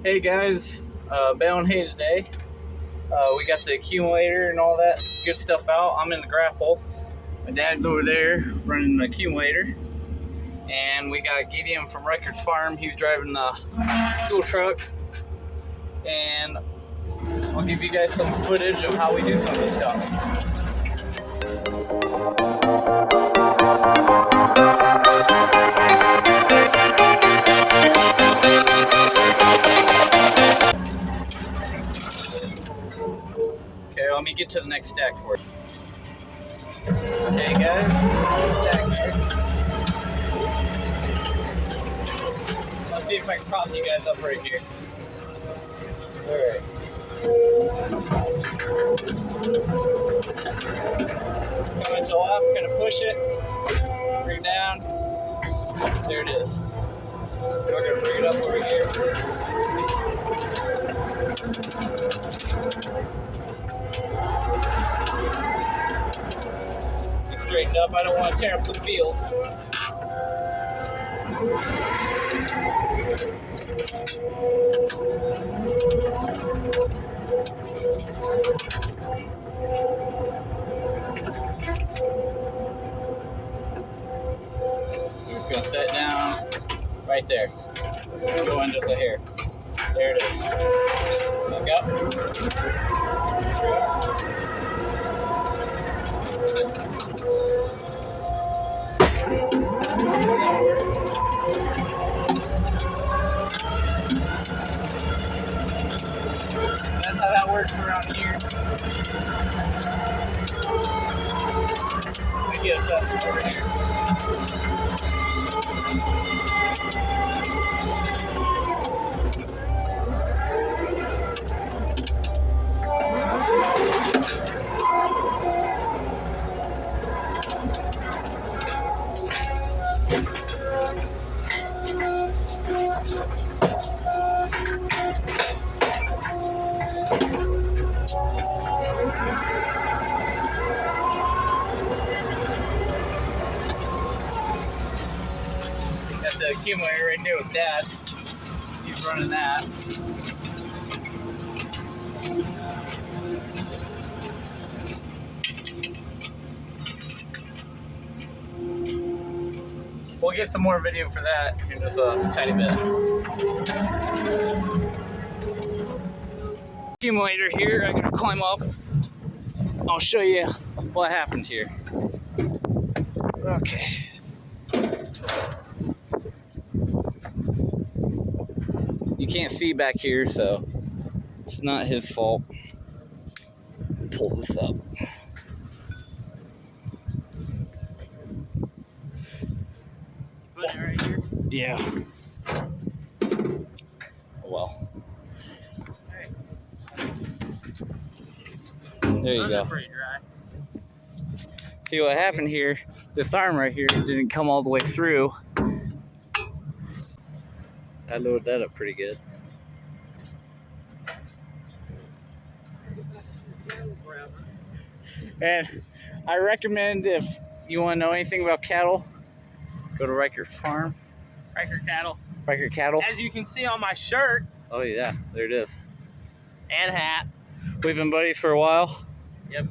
Hey guys, baling hay today. We got the accumulator and all that good stuff out. I'm in the grapple. My dad's over there running the accumulator. And we got Gideon from Riker's Farm. He's driving the tool truck. And I'll give you guys some footage of how we do some of this stuff. Okay, let me get to the next stack for you. Okay guys, stack here. Let's see if I can prop you guys up right here. Alright. Coming to the left, gonna push it, bring it down. There it is. We're gonna bring it up over here. Get straightened up. I don't want to tear up the field. We're just gonna set it down right there. Go in just a hair. There it is. Look up. That's how that works around here. Let me get us over here. Got the accumulator right there with Dad. He's running that. We'll get some more video for that in just a tiny bit. Accumulator here, I'm gonna climb up. I'll show you what happened here. Okay. You can't see back here, so it's not his fault. Pull this up. Put it right here? Yeah. Oh well. There you go. Pretty dry. See what happened here? This arm right here didn't come all the way through. I loaded that up pretty good. And I recommend, if you want to know anything about cattle, go to Riker's Farm. Riker cattle. Riker Cattle. As you can see on my shirt Oh yeah, there it is. and hat. We've been buddies for a while. Yep.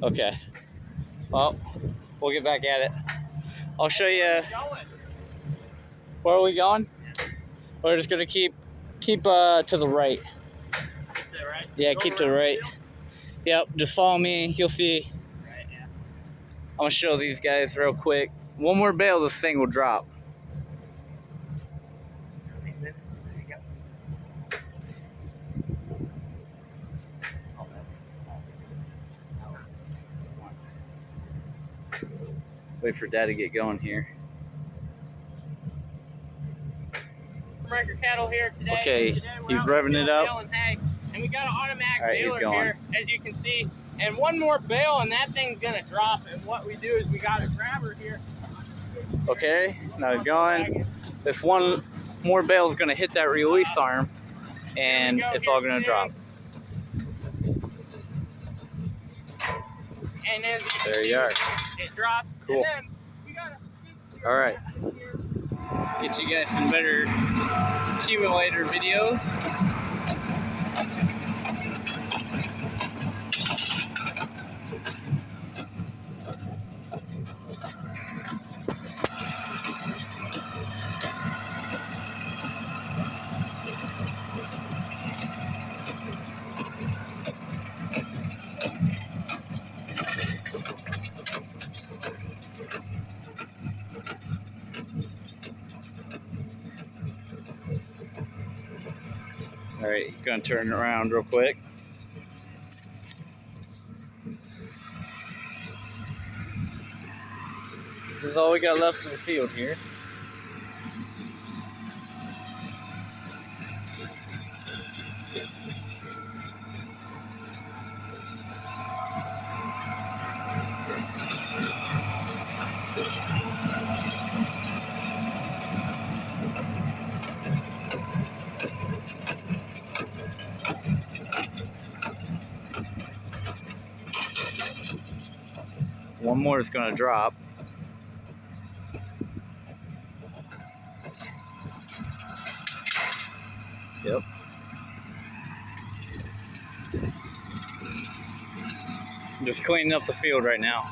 Okay. Well, we'll get back at it. I'll show you. Where are we going? We're just gonna keep to the right. To the right? Yeah, keep to the right. Yep, just follow me. You'll see. Right, yeah. I'm gonna show these guys real quick. One more bale, this thing will drop. There you go. Wait for Dad to get going here. Riker cattle here today. Okay, Today he's revving it up. baling hay, and we got an automatic All right, he's baler going. here, as you can see. And one more bale, and that thing's gonna drop. And what we do is we got a grabber here. Okay, now he's going. This one more bale is gonna hit that release arm, and it's all gonna drop. And as you There you are. it drops. Cool. And then we got All right. here. Get you guys some better accumulator videos. All right, gonna turn it around real quick. This is all we got left in the field here. One more is gonna drop. Yep. I'm just cleaning up the field right now.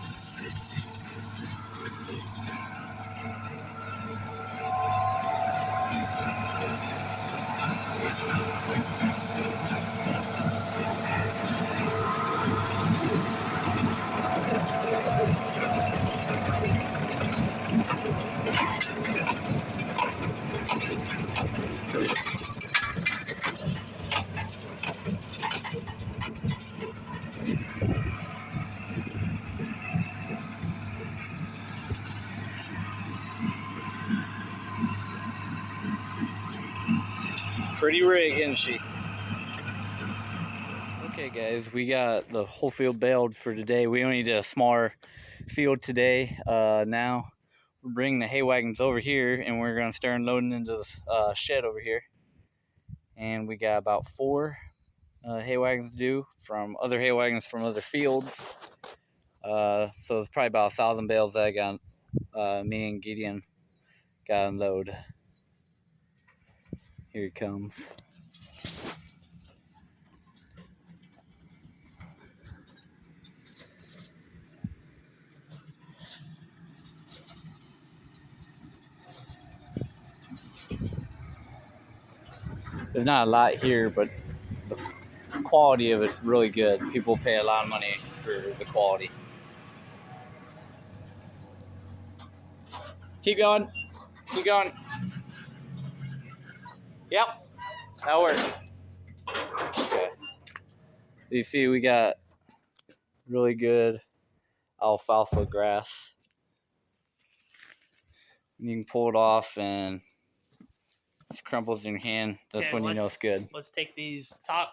Pretty rig, isn't she? Okay guys, we got the whole field baled for today. We only did a smaller field today. Now we're bringing the hay wagons over here and we're gonna start loading into the shed over here. And we got about 4 hay wagons to do from other hay wagons from other fields. So it's probably about 1,000 bales that I got, me and Gideon got unload. Here he comes. There's not a lot here, but the quality of it's really good. People pay a lot of money for the quality. Keep going. Keep going. Yep. That works. Okay. So you see we got really good alfalfa grass. You can pull it off and it crumples in your hand. That's when you know it's good. Let's take these top.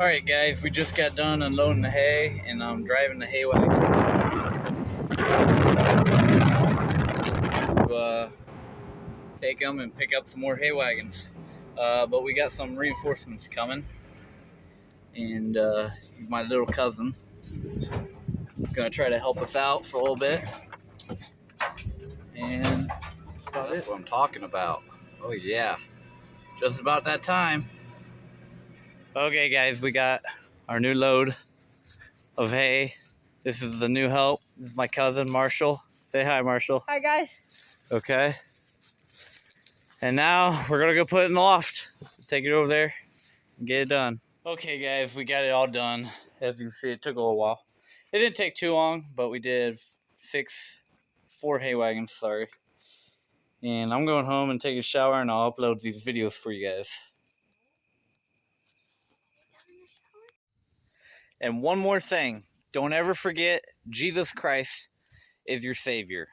Alright guys, we just got done unloading the hay and I'm driving the hay wagon to take them and pick up some more hay wagons. But we got some reinforcements coming, and he's my little cousin. He's gonna try to help us out for a little bit, and that's about it. What I'm talking about. Oh yeah, just about that time. Okay guys, we got our new load of hay. This is the new help. This is my cousin Marshall. Say hi, Marshall. Hi guys. Okay. And now we're gonna go put it in the loft. Take it over there and get it done. Okay guys, we got it all done. As you can see, it took a little while. It didn't take too long, but we did four hay wagons, sorry. And I'm going home and take a shower and I'll upload these videos for you guys. And one more thing, don't ever forget Jesus Christ is your Savior.